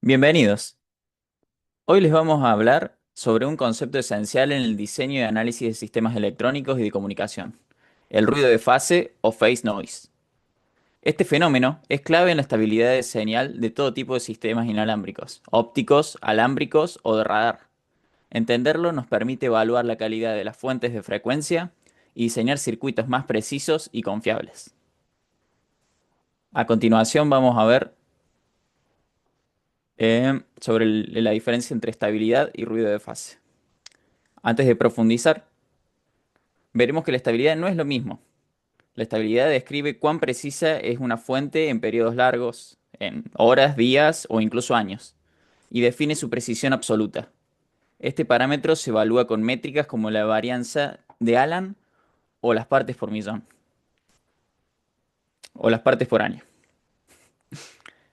Bienvenidos. Hoy les vamos a hablar sobre un concepto esencial en el diseño y análisis de sistemas electrónicos y de comunicación, el ruido de fase o phase noise. Este fenómeno es clave en la estabilidad de señal de todo tipo de sistemas inalámbricos, ópticos, alámbricos o de radar. Entenderlo nos permite evaluar la calidad de las fuentes de frecuencia y diseñar circuitos más precisos y confiables. A continuación vamos a ver sobre la diferencia entre estabilidad y ruido de fase. Antes de profundizar, veremos que la estabilidad no es lo mismo. La estabilidad describe cuán precisa es una fuente en periodos largos, en horas, días o incluso años, y define su precisión absoluta. Este parámetro se evalúa con métricas como la varianza de Allen o las partes por millón, o las partes por año.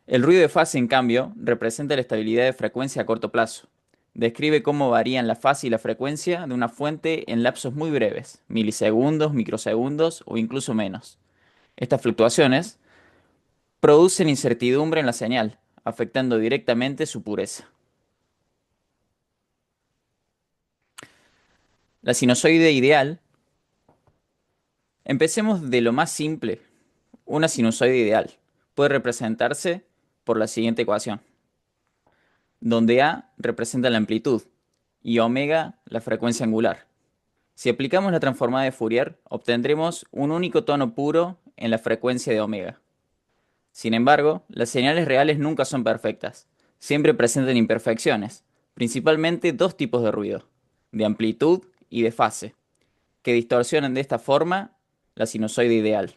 El ruido de fase, en cambio, representa la estabilidad de frecuencia a corto plazo. Describe cómo varían la fase y la frecuencia de una fuente en lapsos muy breves, milisegundos, microsegundos o incluso menos. Estas fluctuaciones producen incertidumbre en la señal, afectando directamente su pureza. La sinusoide ideal, empecemos de lo más simple. Una sinusoide ideal puede representarse por la siguiente ecuación, donde A representa la amplitud y omega la frecuencia angular. Si aplicamos la transformada de Fourier, obtendremos un único tono puro en la frecuencia de omega. Sin embargo, las señales reales nunca son perfectas. Siempre presentan imperfecciones, principalmente dos tipos de ruido, de amplitud y de fase, que distorsionan de esta forma la sinusoide ideal.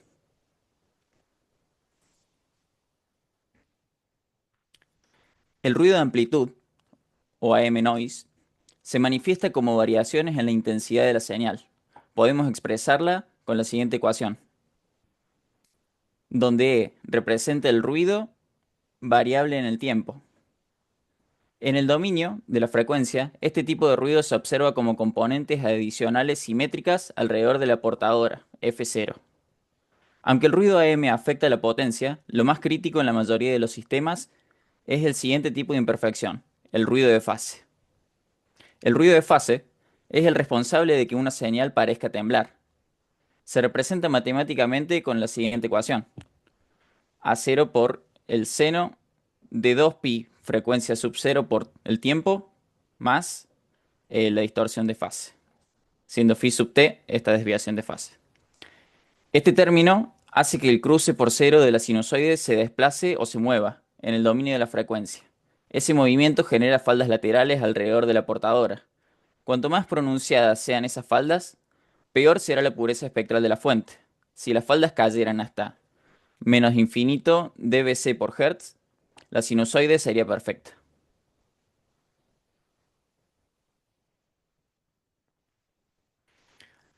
El ruido de amplitud, o AM noise, se manifiesta como variaciones en la intensidad de la señal. Podemos expresarla con la siguiente ecuación, donde E representa el ruido variable en el tiempo. En el dominio de la frecuencia, este tipo de ruido se observa como componentes adicionales simétricas alrededor de la portadora, F0. Aunque el ruido AM afecta la potencia, lo más crítico en la mayoría de los sistemas es el siguiente tipo de imperfección, el ruido de fase. El ruido de fase es el responsable de que una señal parezca temblar. Se representa matemáticamente con la siguiente ecuación: A0 por el seno de 2pi frecuencia sub 0 por el tiempo más la distorsión de fase, siendo phi sub t esta desviación de fase. Este término hace que el cruce por cero de la sinusoide se desplace o se mueva en el dominio de la frecuencia. Ese movimiento genera faldas laterales alrededor de la portadora. Cuanto más pronunciadas sean esas faldas, peor será la pureza espectral de la fuente. Si las faldas cayeran hasta menos infinito dBc por Hertz, la sinusoide sería perfecta.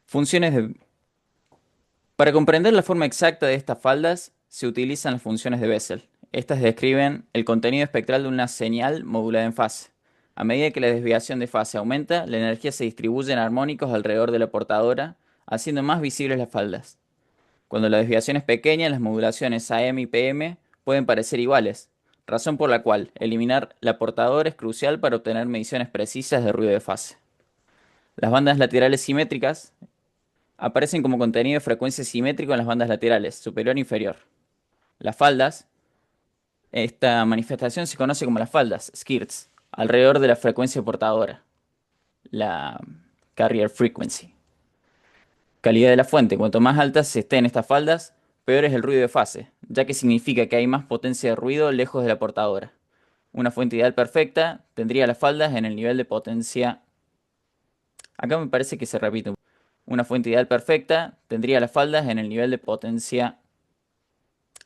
Funciones de Para comprender la forma exacta de estas faldas, se utilizan las funciones de Bessel. Estas describen el contenido espectral de una señal modulada en fase. A medida que la desviación de fase aumenta, la energía se distribuye en armónicos alrededor de la portadora, haciendo más visibles las faldas. Cuando la desviación es pequeña, las modulaciones AM y PM pueden parecer iguales, razón por la cual eliminar la portadora es crucial para obtener mediciones precisas de ruido de fase. Las bandas laterales simétricas aparecen como contenido de frecuencia simétrico en las bandas laterales, superior e inferior. Las faldas, esta manifestación se conoce como las faldas, skirts, alrededor de la frecuencia portadora, la carrier frequency. Calidad de la fuente: cuanto más altas se estén estas faldas, peor es el ruido de fase, ya que significa que hay más potencia de ruido lejos de la portadora. Una fuente ideal perfecta tendría las faldas en el nivel de potencia. Acá me parece que se repite. Una fuente ideal perfecta tendría las faldas en el nivel de potencia.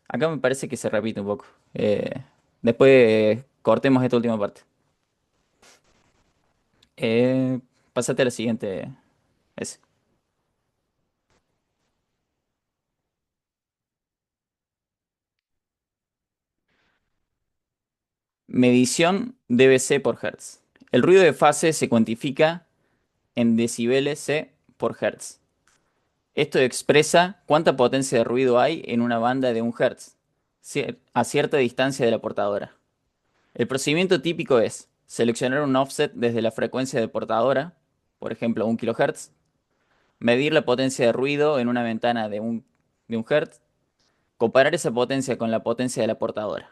Acá me parece que se repite un poco. Después cortemos esta última parte. Eh, Pásate a la siguiente. Es. Medición dBc por Hertz. El ruido de fase se cuantifica en decibeles C por Hertz. Esto expresa cuánta potencia de ruido hay en una banda de 1 Hertz a cierta distancia de la portadora. El procedimiento típico es seleccionar un offset desde la frecuencia de portadora, por ejemplo 1 kHz, medir la potencia de ruido en una ventana de un Hz, comparar esa potencia con la potencia de la portadora.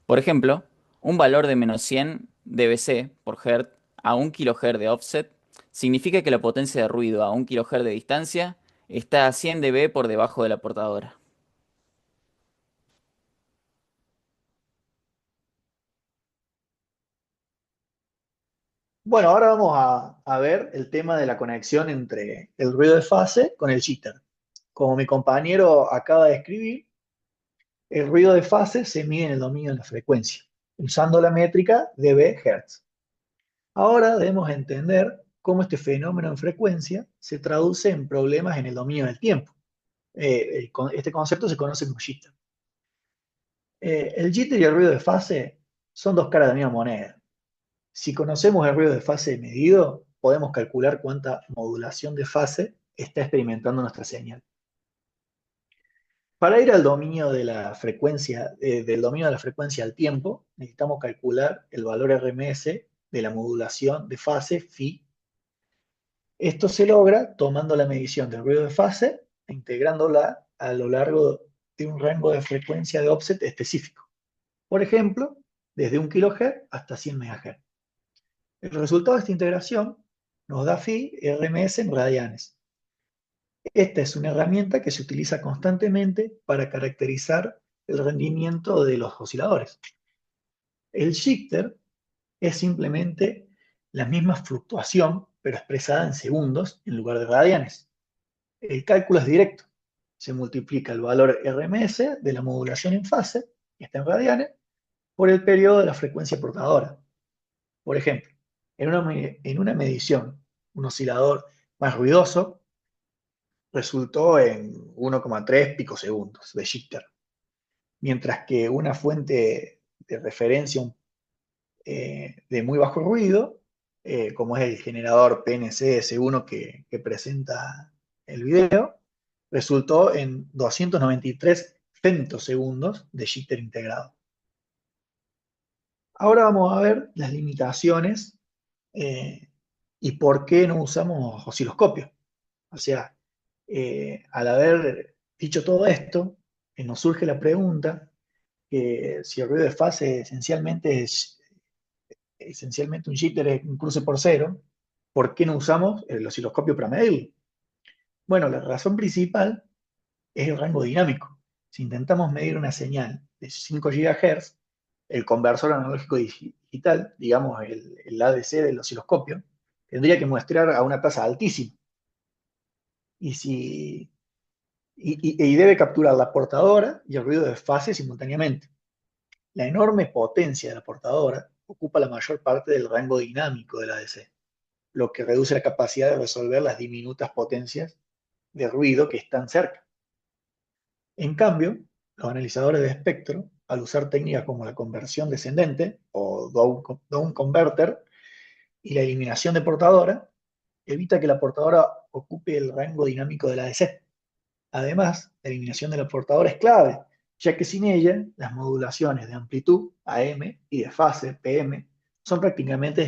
Por ejemplo, un valor de -100 dBc por Hz a 1 kHz de offset significa que la potencia de ruido a 1 kHz de distancia está a 100 dB por debajo de la portadora. Bueno, ahora vamos a ver el tema de la conexión entre el ruido de fase con el jitter. Como mi compañero acaba de escribir, el ruido de fase se mide en el dominio de la frecuencia, usando la métrica dB/Hz. Ahora debemos entender cómo este fenómeno en frecuencia se traduce en problemas en el dominio del tiempo. Este concepto se conoce como jitter. El jitter y el ruido de fase son dos caras de la misma moneda. Si conocemos el ruido de fase medido, podemos calcular cuánta modulación de fase está experimentando nuestra señal. Para ir al dominio de la frecuencia, del dominio de la frecuencia al tiempo, necesitamos calcular el valor RMS de la modulación de fase phi. Esto se logra tomando la medición del ruido de fase e integrándola a lo largo de un rango de frecuencia de offset específico. Por ejemplo, desde 1 kHz hasta 100 MHz. El resultado de esta integración nos da phi RMS en radianes. Esta es una herramienta que se utiliza constantemente para caracterizar el rendimiento de los osciladores. El shifter es simplemente la misma fluctuación, pero expresada en segundos en lugar de radianes. El cálculo es directo. Se multiplica el valor RMS de la modulación en fase, que está en radianes, por el periodo de la frecuencia portadora. Por ejemplo, en una medición, un oscilador más ruidoso resultó en 1,3 picosegundos de jitter, mientras que una fuente de referencia de muy bajo ruido, como es el generador PNC-S1 que presenta el video, resultó en 293 femtosegundos de jitter integrado. Ahora vamos a ver las limitaciones eh, y por qué no usamos osciloscopio. O sea, al haber dicho todo esto, nos surge la pregunta que si el ruido de fase esencialmente es esencialmente un jitter, es un cruce por cero, ¿por qué no usamos el osciloscopio para medirlo? Bueno, la razón principal es el rango dinámico. Si intentamos medir una señal de 5 GHz, el conversor analógico digital, digamos el ADC del osciloscopio, tendría que muestrar a una tasa altísima. Y, si, y debe capturar la portadora y el ruido de fase simultáneamente. La enorme potencia de la portadora ocupa la mayor parte del rango dinámico del ADC, lo que reduce la capacidad de resolver las diminutas potencias de ruido que están cerca. En cambio, los analizadores de espectro, al usar técnicas como la conversión descendente o down converter y la eliminación de portadora, evita que la portadora ocupe el rango dinámico de la ADC. Además, la eliminación de la portadora es clave, ya que sin ella, las modulaciones de amplitud, AM, y de fase, PM, son prácticamente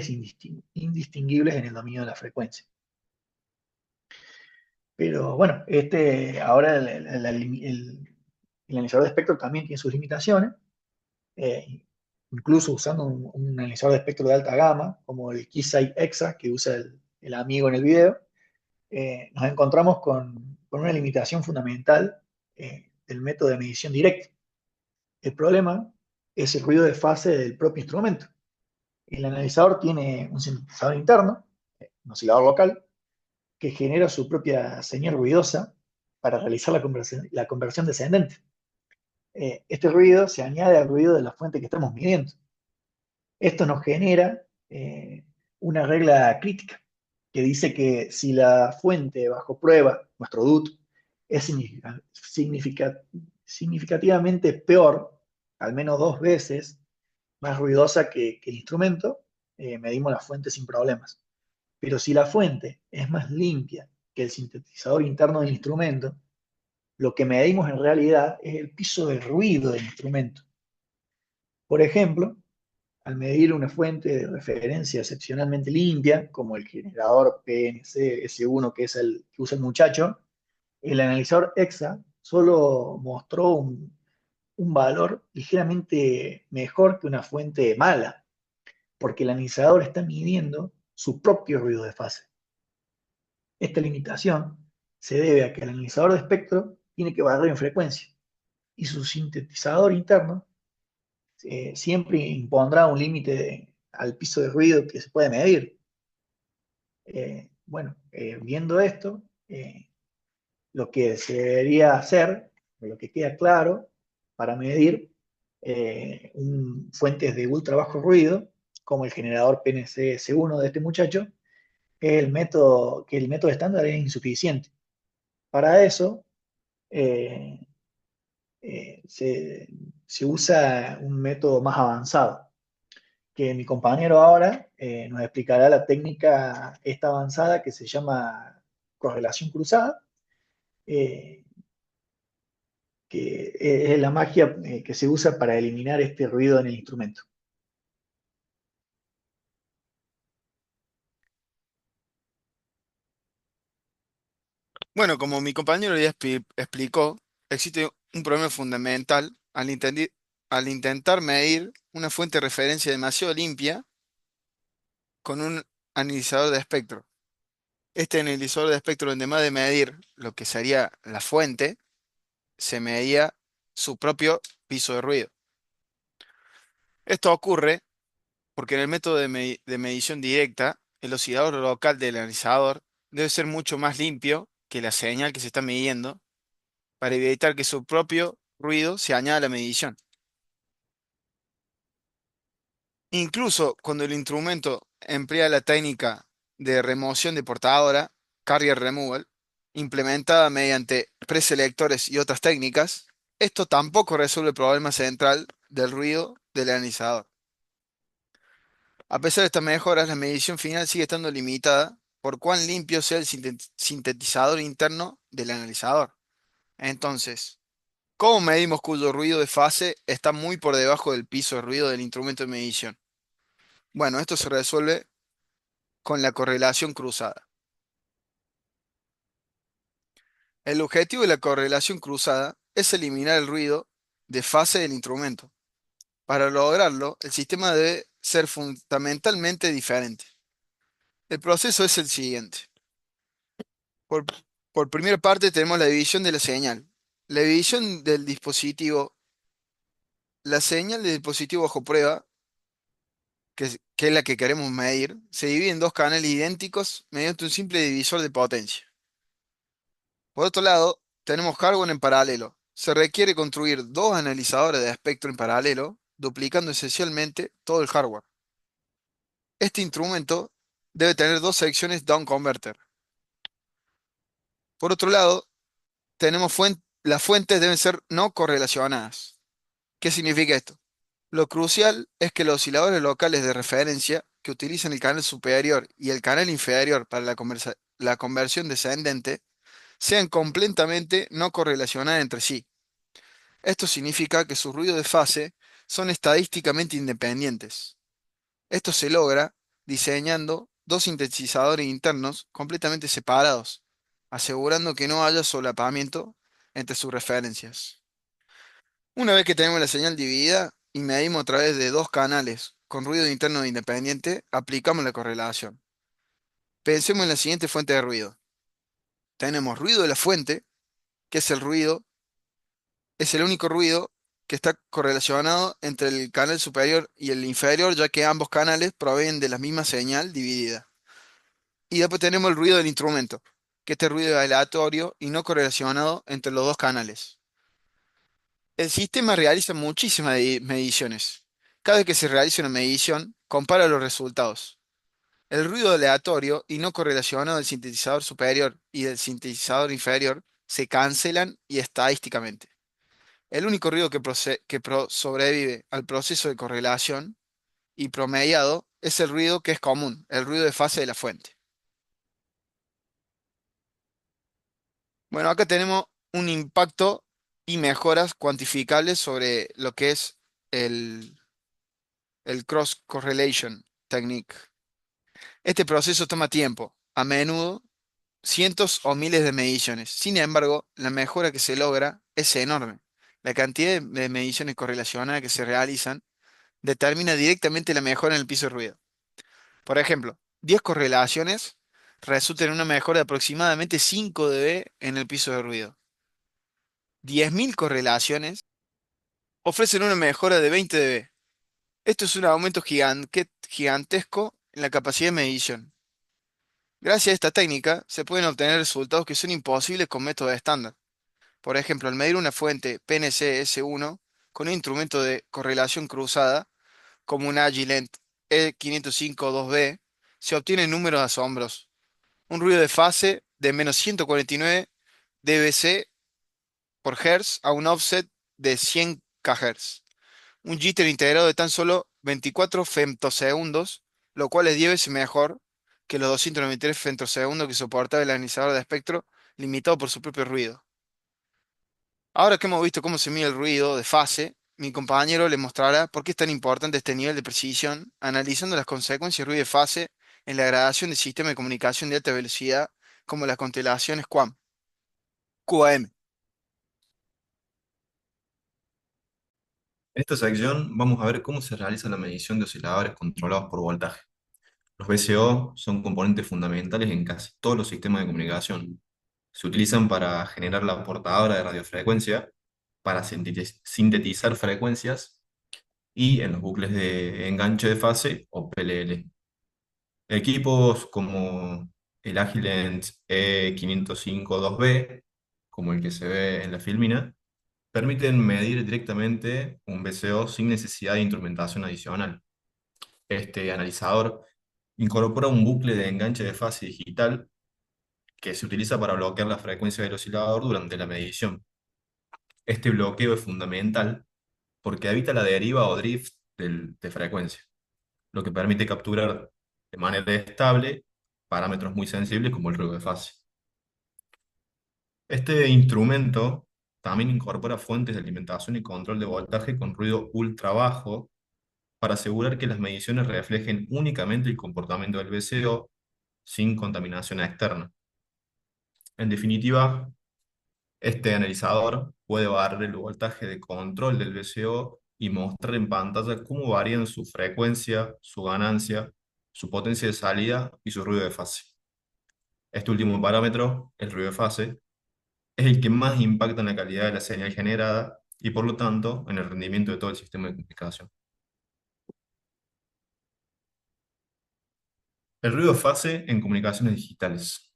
indistinguibles en el dominio de la frecuencia. Pero bueno, ahora el analizador de espectro también tiene sus limitaciones, eh, incluso usando un analizador de espectro de alta gama, como el Keysight Exa que usa el amigo en el video, nos encontramos con una limitación fundamental del método de medición directa. El problema es el ruido de fase del propio instrumento. El analizador tiene un sintetizador interno, un oscilador local, que genera su propia señal ruidosa para realizar la conversión descendente. Este ruido se añade al ruido de la fuente que estamos midiendo. Esto nos genera una regla crítica que dice que si la fuente bajo prueba, nuestro DUT, es significativamente peor, al menos 2 veces más ruidosa que el instrumento, medimos la fuente sin problemas. Pero si la fuente es más limpia que el sintetizador interno del instrumento, lo que medimos en realidad es el piso de ruido del instrumento. Por ejemplo, al medir una fuente de referencia excepcionalmente limpia, como el generador PNC S1 que es el que usa el muchacho, el analizador EXA solo mostró un valor ligeramente mejor que una fuente mala, porque el analizador está midiendo su propio ruido de fase. Esta limitación se debe a que el analizador de espectro tiene que barrer en frecuencia y su sintetizador interno siempre impondrá un límite al piso de ruido que se puede medir. Bueno, viendo esto, lo que se debería hacer, o lo que queda claro para medir fuentes de ultra bajo ruido, como el generador PNC S1 de este muchacho, es que el método estándar es insuficiente. Para eso, eh, se usa un método más avanzado, que mi compañero ahora nos explicará la técnica esta avanzada que se llama correlación cruzada, eh, que es la magia que se usa para eliminar este ruido en el instrumento. Bueno, como mi compañero ya explicó, existe un problema fundamental al intentar medir una fuente de referencia demasiado limpia con un analizador de espectro. Este analizador de espectro, además de medir lo que sería la fuente, se medía su propio piso de ruido. Esto ocurre porque en el método de medición directa, el oscilador local del analizador debe ser mucho más limpio que la señal que se está midiendo para evitar que su propio ruido se añada a la medición. Incluso cuando el instrumento emplea la técnica de remoción de portadora, carrier removal, implementada mediante preselectores y otras técnicas, esto tampoco resuelve el problema central del ruido del analizador. A pesar de estas mejoras, la medición final sigue estando limitada por cuán limpio sea el sintetizador interno del analizador. Entonces, ¿cómo medimos cuyo ruido de fase está muy por debajo del piso de ruido del instrumento de medición? Bueno, esto se resuelve con la correlación cruzada. El objetivo de la correlación cruzada es eliminar el ruido de fase del instrumento. Para lograrlo, el sistema debe ser fundamentalmente diferente. El proceso es el siguiente. Por, por primera parte tenemos la división de la señal. La división del dispositivo, la señal del dispositivo bajo prueba, que es la que queremos medir, se divide en dos canales idénticos mediante un simple divisor de potencia. Por otro lado, tenemos hardware en paralelo. Se requiere construir dos analizadores de espectro en paralelo, duplicando esencialmente todo el hardware. Este instrumento debe tener dos secciones down converter. Por otro lado, tenemos las fuentes deben ser no correlacionadas. ¿Qué significa esto? Lo crucial es que los osciladores locales de referencia que utilizan el canal superior y el canal inferior para la conversión descendente sean completamente no correlacionadas entre sí. Esto significa que sus ruidos de fase son estadísticamente independientes. Esto se logra diseñando dos sintetizadores internos completamente separados, asegurando que no haya solapamiento entre sus referencias. Una vez que tenemos la señal dividida y medimos a través de dos canales con ruido interno independiente, aplicamos la correlación. Pensemos en la siguiente fuente de ruido. Tenemos ruido de la fuente, que es el ruido, es el único ruido que está correlacionado entre el canal superior y el inferior, ya que ambos canales provienen de la misma señal dividida. Y después tenemos el ruido del instrumento, que este ruido es aleatorio y no correlacionado entre los dos canales. El sistema realiza muchísimas mediciones. Cada vez que se realiza una medición, compara los resultados. El ruido aleatorio y no correlacionado del sintetizador superior y del sintetizador inferior se cancelan y estadísticamente. El único ruido que sobrevive al proceso de correlación y promediado es el ruido que es común, el ruido de fase de la fuente. Bueno, acá tenemos un impacto y mejoras cuantificables sobre lo que es el Cross Correlation Technique. Este proceso toma tiempo, a menudo cientos o miles de mediciones. Sin embargo, la mejora que se logra es enorme. La cantidad de mediciones correlacionadas que se realizan determina directamente la mejora en el piso de ruido. Por ejemplo, 10 correlaciones resultan en una mejora de aproximadamente 5 dB en el piso de ruido. 10.000 correlaciones ofrecen una mejora de 20 dB. Esto es un aumento gigantesco en la capacidad de medición. Gracias a esta técnica se pueden obtener resultados que son imposibles con métodos estándar. Por ejemplo, al medir una fuente PNC-S1 con un instrumento de correlación cruzada, como un Agilent E505-2B, se obtienen números asombrosos. Un ruido de fase de menos 149 dBc por Hz a un offset de 100 kHz. Un jitter integrado de tan solo 24 femtosegundos, lo cual es 10 veces mejor que los 293 femtosegundos que soportaba el analizador de espectro limitado por su propio ruido. Ahora que hemos visto cómo se mide el ruido de fase, mi compañero le mostrará por qué es tan importante este nivel de precisión, analizando las consecuencias del ruido de fase en la gradación de sistemas de comunicación de alta velocidad, como las constelaciones QAM. En esta sección vamos a ver cómo se realiza la medición de osciladores controlados por voltaje. Los VCO son componentes fundamentales en casi todos los sistemas de comunicación. Se utilizan para generar la portadora de radiofrecuencia, para sintetizar frecuencias y en los bucles de enganche de fase o PLL. Equipos como el Agilent E505-2B, como el que se ve en la filmina, permiten medir directamente un VCO sin necesidad de instrumentación adicional. Este analizador incorpora un bucle de enganche de fase digital que se utiliza para bloquear la frecuencia del oscilador durante la medición. Este bloqueo es fundamental porque evita la deriva o drift de frecuencia, lo que permite capturar de manera estable parámetros muy sensibles como el ruido de fase. Este instrumento también incorpora fuentes de alimentación y control de voltaje con ruido ultra bajo para asegurar que las mediciones reflejen únicamente el comportamiento del VCO sin contaminación externa. En definitiva, este analizador puede barrer el voltaje de control del VCO y mostrar en pantalla cómo varían su frecuencia, su ganancia, su potencia de salida y su ruido de fase. Este último parámetro, el ruido de fase, es el que más impacta en la calidad de la señal generada y por lo tanto en el rendimiento de todo el sistema de comunicación. El ruido de fase en comunicaciones digitales.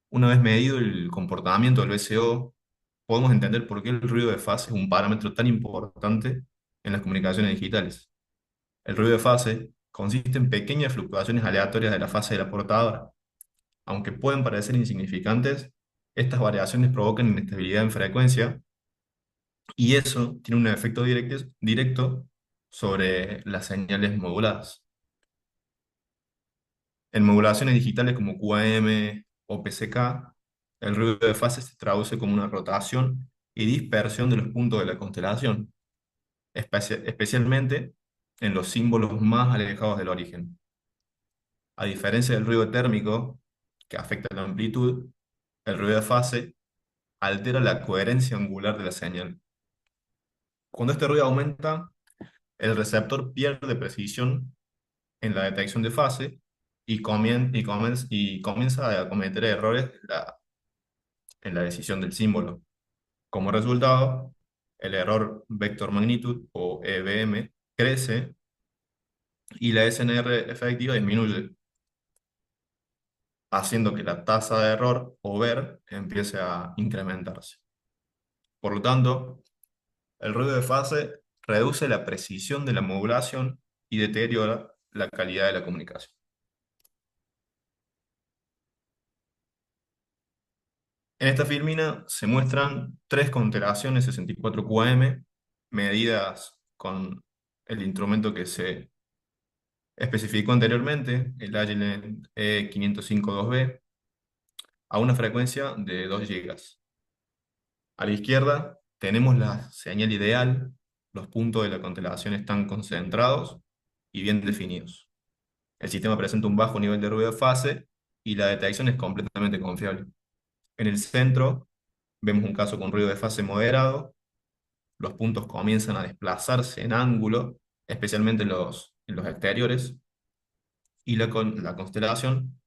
Una vez medido el comportamiento del VCO, podemos entender por qué el ruido de fase es un parámetro tan importante en las comunicaciones digitales. El ruido de fase consiste en pequeñas fluctuaciones aleatorias de la fase de la portadora. Aunque pueden parecer insignificantes, estas variaciones provocan inestabilidad en frecuencia y eso tiene un efecto directo sobre las señales moduladas. En modulaciones digitales como QAM o PCK, el ruido de fase se traduce como una rotación y dispersión de los puntos de la constelación, especialmente en los símbolos más alejados del origen. A diferencia del ruido térmico, que afecta la amplitud, el ruido de fase altera la coherencia angular de la señal. Cuando este ruido aumenta, el receptor pierde precisión en la detección de fase y comienza a cometer errores en la decisión del símbolo. Como resultado, el error vector magnitud o EVM crece y la SNR efectiva disminuye, haciendo que la tasa de error o ver empiece a incrementarse. Por lo tanto, el ruido de fase reduce la precisión de la modulación y deteriora la calidad de la comunicación. En esta filmina se muestran tres constelaciones 64 QAM medidas con el instrumento que se especificó anteriormente, el Agilent E505-2B, a una frecuencia de 2 gigas. A la izquierda tenemos la señal ideal Los puntos de la constelación están concentrados y bien definidos. El sistema presenta un bajo nivel de ruido de fase y la detección es completamente confiable. En el centro vemos un caso con ruido de fase moderado. Los puntos comienzan a desplazarse en ángulo, especialmente en los exteriores, y la constelación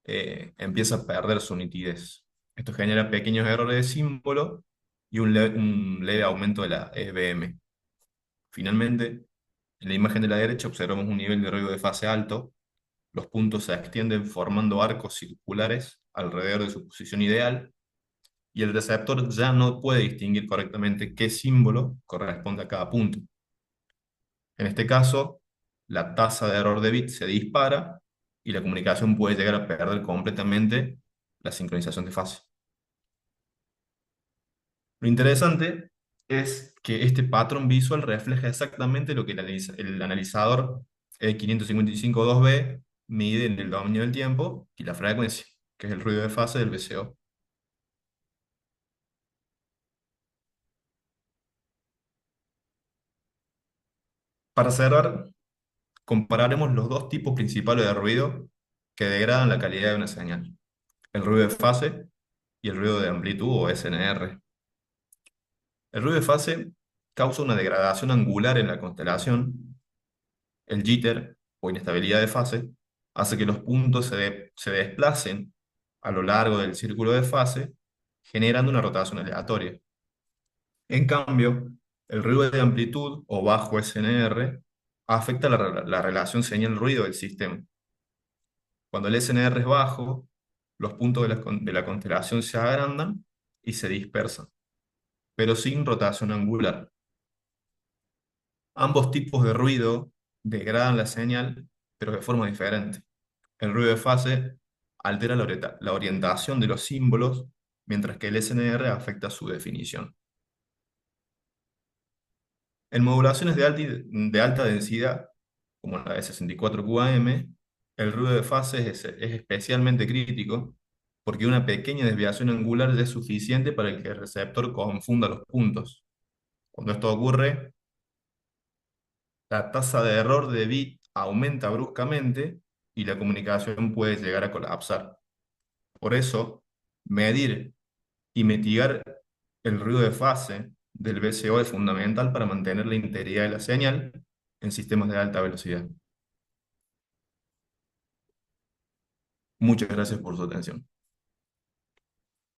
empieza a perder su nitidez. Esto genera pequeños errores de símbolo y un leve aumento de la EBM. Finalmente, en la imagen de la derecha observamos un nivel de ruido de fase alto. Los puntos se extienden formando arcos circulares alrededor de su posición ideal y el receptor ya no puede distinguir correctamente qué símbolo corresponde a cada punto. En este caso, la tasa de error de bit se dispara y la comunicación puede llegar a perder completamente la sincronización de fase. Lo interesante es que este patrón visual refleja exactamente lo que el analizador E555-2B mide en el dominio del tiempo y la frecuencia, que es el ruido de fase del VCO. Para cerrar, compararemos los dos tipos principales de ruido que degradan la calidad de una señal: el ruido de fase y el ruido de amplitud o SNR. El ruido de fase causa una degradación angular en la constelación. El jitter o inestabilidad de fase hace que los puntos se desplacen a lo largo del círculo de fase, generando una rotación aleatoria. En cambio, el ruido de amplitud o bajo SNR afecta la relación señal-ruido del sistema. Cuando el SNR es bajo, los puntos de la constelación se agrandan y se dispersan, pero sin rotación angular. Ambos tipos de ruido degradan la señal, pero de forma diferente. El ruido de fase altera la orientación de los símbolos, mientras que el SNR afecta su definición. En modulaciones de alta densidad, como la de 64 QAM, el ruido de fase es especialmente crítico porque una pequeña desviación angular ya es suficiente para que el receptor confunda los puntos. Cuando esto ocurre, la tasa de error de bit aumenta bruscamente y la comunicación puede llegar a colapsar. Por eso, medir y mitigar el ruido de fase del VCO es fundamental para mantener la integridad de la señal en sistemas de alta velocidad. Muchas gracias por su atención.